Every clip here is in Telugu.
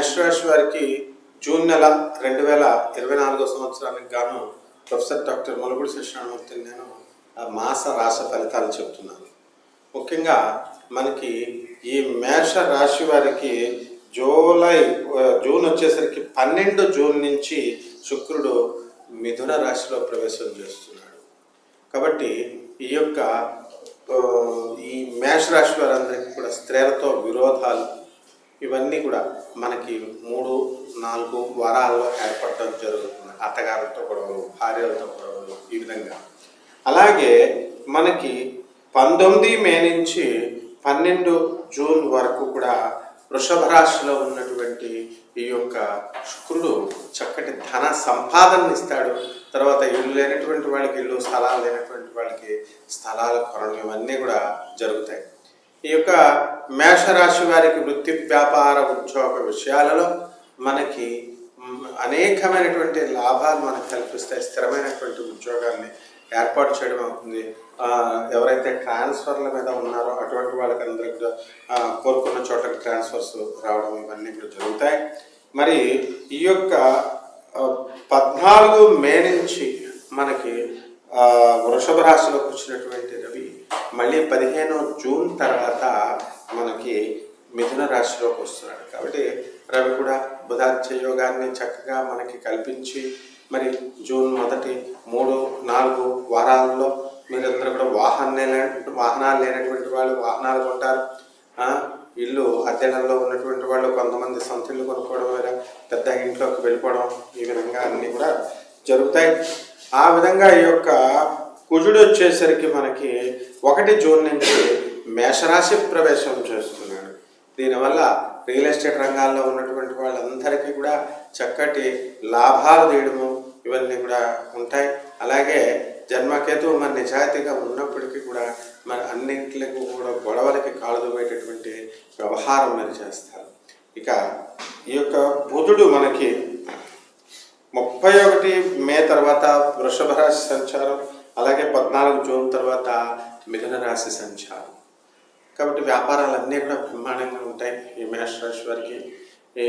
మేషరాశి వారికి జూన్ నెల 2024 సంవత్సరానికి గాను ప్రొఫెసర్ డాక్టర్ ములుగుడు శిక్షణమూర్తిని నేను మాస రాశి ఫలితాలు చెప్తున్నాను. ముఖ్యంగా మనకి ఈ మేష రాశి వారికి జూన్ వచ్చేసరికి 12 జూన్ నుంచి శుక్రుడు మిథున రాశిలో ప్రవేశం చేస్తున్నాడు. కాబట్టి ఈ మేషరాశి వారందరికీ కూడా స్త్రీలతో విరోధాలు ఇవన్నీ కూడా మనకి 3-4 వారాల్లో ఏర్పడటం జరుగుతుంది. అత్తగారులతో గొడవలు, భార్యలతో గొడవలు, ఈ విధంగా. అలాగే మనకి 19 మే నుంచి 12 జూన్ వరకు కూడా వృషభ రాశిలో ఉన్నటువంటి ఈ యొక్క శుక్రుడు చక్కటి ధన సంపాదన ఇస్తాడు. తర్వాత ఇల్లు లేనటువంటి వాళ్ళకి ఇల్లు, స్థలాలు లేనటువంటి వాళ్ళకి స్థలాలు కొనడం, ఇవన్నీ కూడా జరుగుతాయి. ఈ యొక్క మేషరాశి వారికి వృత్తి, వ్యాపార, ఉద్యోగ విషయాలలో మనకి అనేకమైనటువంటి లాభాలు మనకు కల్పిస్తాయి. స్థిరమైనటువంటి ఉద్యోగాన్ని ఏర్పాటు చేయడం అవుతుంది. ఎవరైతే ట్రాన్స్ఫర్ల మీద ఉన్నారో అటువంటి వాళ్ళకి అందరికీ కోరుకున్న చోటకి ట్రాన్స్ఫర్స్ రావడం, ఇవన్నీ కూడా జరుగుతాయి. మరి ఈ యొక్క 14 మే నుంచి మనకి వృషభ రాశిలోకి వచ్చినటువంటి రవి మళ్ళీ 15 జూన్ తర్వాత మనకి మిథున రాశిలోకి వస్తున్నాడు. కాబట్టి రవి కూడా బుధాదిత్య యోగాన్ని చక్కగా మనకి కల్పించి మరి జూన్ మొదటి 3-4 వారాల్లో మీరందరూ కూడా వాహనాలు లేనటువంటి వాళ్ళు వాహనాలు కొంటారు. ఇల్లు అద్దెలలో ఉన్నటువంటి వాళ్ళు కొంతమంది సొంత ఇల్లు కొనుక్కోవడం, లేదా పెద్ద ఇంట్లోకి వెళ్ళిపోవడం, ఈ విధంగా అన్నీ కూడా జరుగుతాయి. ఆ విధంగా ఈ యొక్క కుజుడు వచ్చేసరికి మనకి 1 జూన్ నుంచి మేషరాశి ప్రవేశం చేస్తున్నాడు. దీనివల్ల రియల్ ఎస్టేట్ రంగాల్లో ఉన్నటువంటి వాళ్ళందరికీ కూడా చక్కటి లాభాలు తీయడము, ఇవన్నీ కూడా ఉంటాయి. అలాగే జన్మకేతువు మన నిజాయితీగా ఉన్నప్పటికీ కూడా మరి అన్నింటికి కూడా గొడవలకి కాలుదోవేటటువంటి వ్యవహారం మరి చేస్తారు. ఇక ఈ యొక్క బుధుడు మనకి 31 మే తర్వాత వృషభ రాశి సంచారం, అలాగే 14 జూన్ తర్వాత మిథున రాశి సంచారం. కాబట్టి వ్యాపారాలన్నీ కూడా బ్రహ్మాండంగా ఉంటాయి. ఈ మేషరాశి వారికి ఈ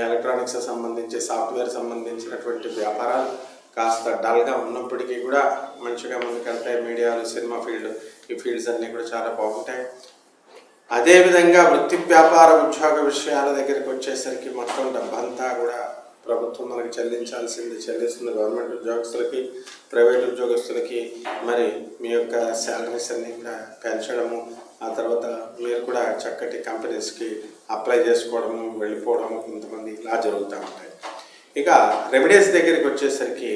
ఎలక్ట్రానిక్స్ సంబంధించి, సాఫ్ట్వేర్ సంబంధించినటువంటి వ్యాపారాలు కాస్త డల్గా ఉన్నప్పటికీ కూడా మంచిగా ముందుకెళ్తాయి. మీడియాలు, సినిమా ఫీల్డ్, ఈ ఫీల్డ్స్ అన్నీ కూడా చాలా బాగుంటాయి. అదేవిధంగా వృత్తి, వ్యాపార, ఉద్యోగ విషయాల దగ్గరికి వచ్చేసరికి మొత్తం డబ్బంతా కూడా ప్రభుత్వం మనకి చెల్లిస్తుంది. గవర్నమెంట్ ఉద్యోగస్తులకి, ప్రైవేట్ ఉద్యోగస్తులకి మరి మీ యొక్క శాలరీస్ అన్నీ కూడా పెంచడము, ఆ తర్వాత మీరు కూడా చక్కటి కంపెనీస్కి అప్లై చేసుకోవడము, వెళ్ళిపోవడము, కొంతమంది ఇలా జరుగుతూ ఉంటాయి. ఇక రెమెడీస్ దగ్గరికి వచ్చేసరికి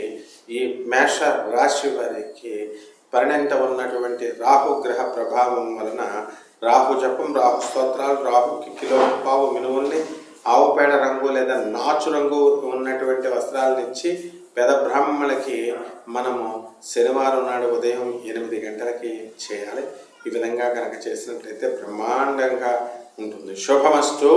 ఈ మేష రాశి వారికి పరిణంత ఉన్నటువంటి రాహుగ్రహ ప్రభావం వలన రాహు జపం, రాహు స్తోత్రాలు, రాహుకి కిలోపావు మినువుల్ని, ఆవు పేడ రంగు లేదా నాచు రంగు ఉన్నటువంటి వస్త్రాలను ఇచ్చి పెద బ్రాహ్మణులకి మనము శనివారం నాడు ఉదయం 8 గంటలకి చేయాలి. ఈ విధంగా కనుక చేసినట్లయితే బ్రహ్మాండంగా ఉంటుంది. శుభమస్తు.